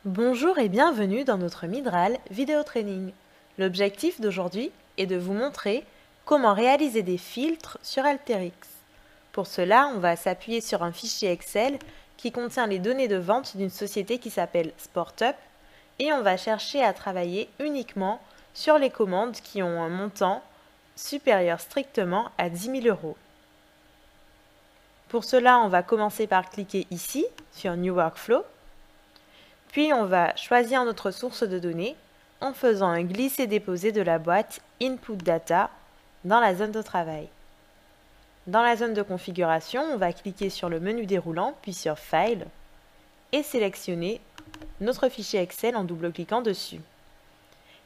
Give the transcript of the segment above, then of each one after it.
Bonjour et bienvenue dans notre Midral Vidéo Training. L'objectif d'aujourd'hui est de vous montrer comment réaliser des filtres sur Alteryx. Pour cela, on va s'appuyer sur un fichier Excel qui contient les données de vente d'une société qui s'appelle SportUp et on va chercher à travailler uniquement sur les commandes qui ont un montant supérieur strictement à 10 000 €. Pour cela, on va commencer par cliquer ici sur New Workflow. Puis on va choisir notre source de données en faisant un glisser-déposer de la boîte Input Data dans la zone de travail. Dans la zone de configuration, on va cliquer sur le menu déroulant, puis sur File, et sélectionner notre fichier Excel en double-cliquant dessus.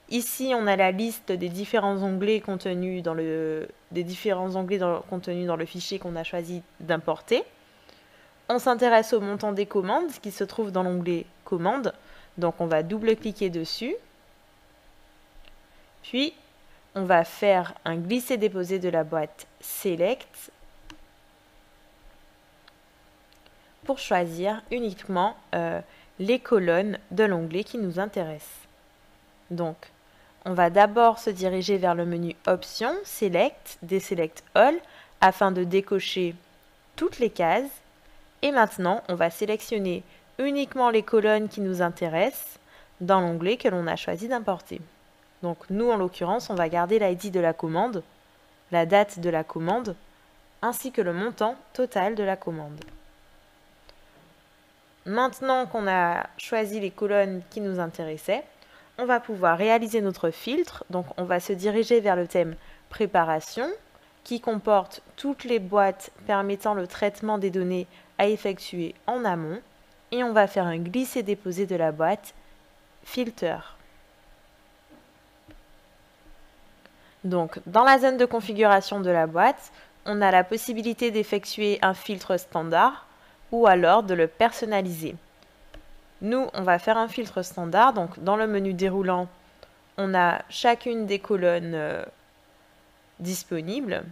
Ici, on a la liste des différents onglets contenus dans le fichier qu'on a choisi d'importer. On s'intéresse au montant des commandes qui se trouve dans l'onglet Commandes. Donc on va double-cliquer dessus. Puis on va faire un glisser-déposer de la boîte Select pour choisir uniquement les colonnes de l'onglet qui nous intéresse. Donc on va d'abord se diriger vers le menu Options, Select, Deselect All afin de décocher toutes les cases. Et maintenant, on va sélectionner uniquement les colonnes qui nous intéressent dans l'onglet que l'on a choisi d'importer. Donc nous, en l'occurrence, on va garder l'ID de la commande, la date de la commande, ainsi que le montant total de la commande. Maintenant qu'on a choisi les colonnes qui nous intéressaient, on va pouvoir réaliser notre filtre. Donc on va se diriger vers le thème Préparation, qui comporte toutes les boîtes permettant le traitement des données à effectuer en amont, et on va faire un glisser-déposer de la boîte Filter. Donc, dans la zone de configuration de la boîte, on a la possibilité d'effectuer un filtre standard ou alors de le personnaliser. Nous, on va faire un filtre standard. Donc, dans le menu déroulant, on a chacune des colonnes disponibles.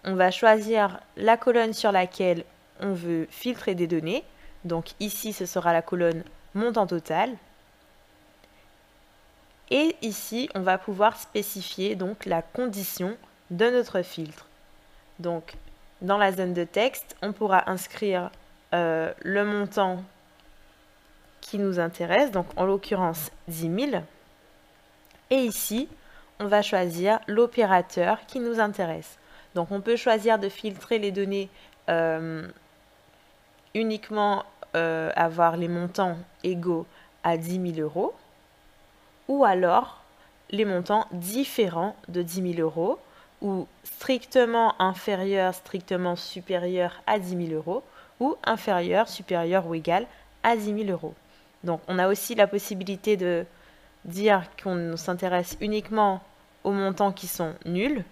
On va choisir la colonne sur laquelle on veut filtrer des données. Donc ici, ce sera la colonne montant total. Et ici, on va pouvoir spécifier donc la condition de notre filtre. Donc, dans la zone de texte, on pourra inscrire le montant qui nous intéresse, donc en l'occurrence 10 000. Et ici, on va choisir l'opérateur qui nous intéresse. Donc on peut choisir de filtrer les données uniquement avoir les montants égaux à 10 000 € ou alors les montants différents de 10 000 € ou strictement inférieur, strictement supérieur à 10 000 € ou inférieur, supérieur ou égal à 10 000 €. Donc on a aussi la possibilité de dire qu'on s'intéresse uniquement aux montants qui sont nuls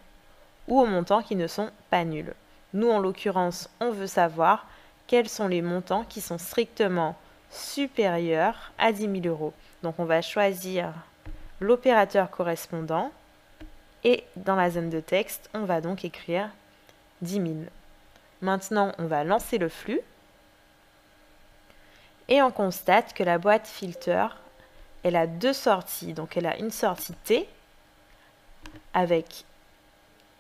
ou aux montants qui ne sont pas nuls. Nous, en l'occurrence, on veut savoir quels sont les montants qui sont strictement supérieurs à 10 000 €. Donc, on va choisir l'opérateur correspondant et dans la zone de texte, on va donc écrire 10 000. Maintenant, on va lancer le flux et on constate que la boîte filter, elle a deux sorties. Donc, elle a une sortie T avec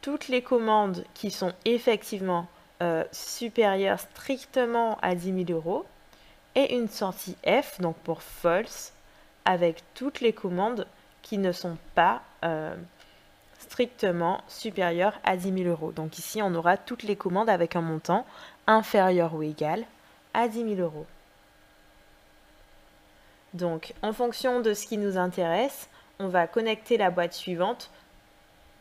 toutes les commandes qui sont effectivement supérieures strictement à 10 000 € et une sortie F, donc pour false, avec toutes les commandes qui ne sont pas strictement supérieures à 10 000 €. Donc ici, on aura toutes les commandes avec un montant inférieur ou égal à 10 000 €. Donc, en fonction de ce qui nous intéresse, on va connecter la boîte suivante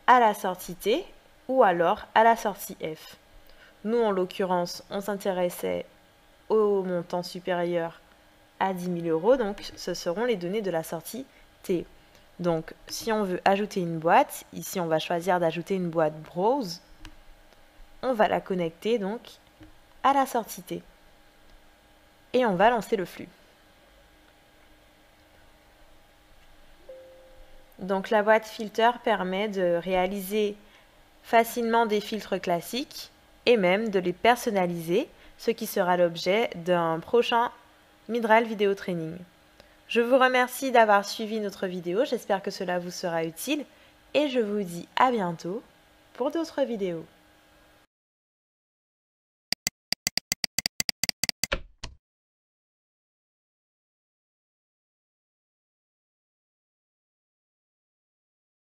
à la sortie T ou alors à la sortie F. Nous, en l'occurrence, on s'intéressait au montant supérieur à 10 000 €, donc ce seront les données de la sortie T. Donc, si on veut ajouter une boîte, ici on va choisir d'ajouter une boîte Browse, on va la connecter donc à la sortie T. Et on va lancer le flux. Donc la boîte filter permet de réaliser facilement des filtres classiques et même de les personnaliser, ce qui sera l'objet d'un prochain Midral Vidéo Training. Je vous remercie d'avoir suivi notre vidéo, j'espère que cela vous sera utile et je vous dis à bientôt pour d'autres vidéos.